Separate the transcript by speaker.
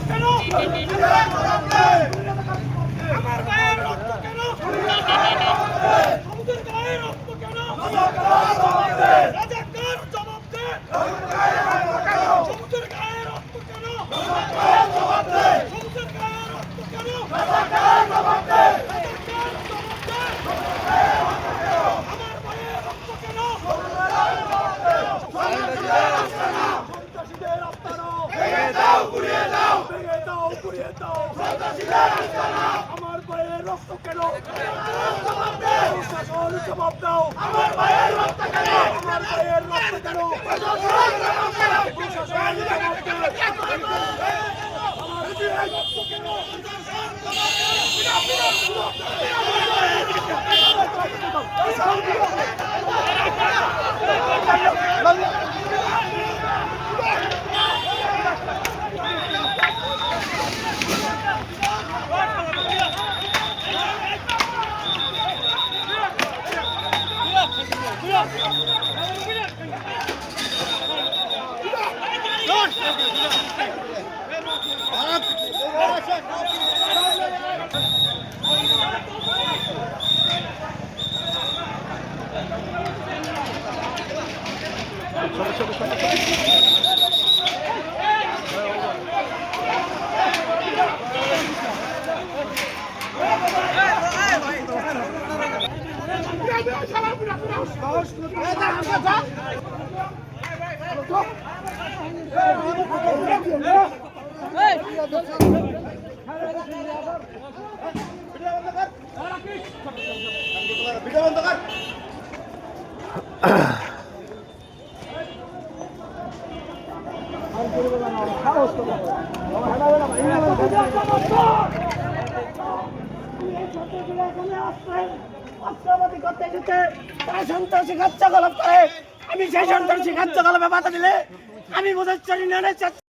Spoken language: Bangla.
Speaker 1: কেন? আমার ভাইয়ের রক্ত কেন? আমাদের গায়ের রক্ত কেন? রাজাকার জবাব দে। সবুজের গায়ের রক্ত কেন? সবুজের গায়ের রক্ত কেন? রাজাকার জবাব দে। আমার ভাইয়ের রক্ত কেন? সন্ত্রাসীদের আস্তানা ভেঙে দাও, গুড়িয়ে দাও, ভেঙে দাও, গুড়িয়ে দাও। সন্ত্রাসীদের আস্তানা আমার ভাইয়ের রক্ত কেন? প্রশাসন জবাব দাও। আমার ভাইয়ের রক্ত কেন? আমার ভাইয়ের রক্ত কেন? প্রশাসন জবাব দাও। প্রশাসন জবাব দাও। আমার ভাইয়ের রক্ত কেন? সন্ত্রাসী কার্যকলাপ করে আমি সেই সন্ত্রাসী কার্যকলাপে বাধা দিলে আমি বোঝাচ্ছি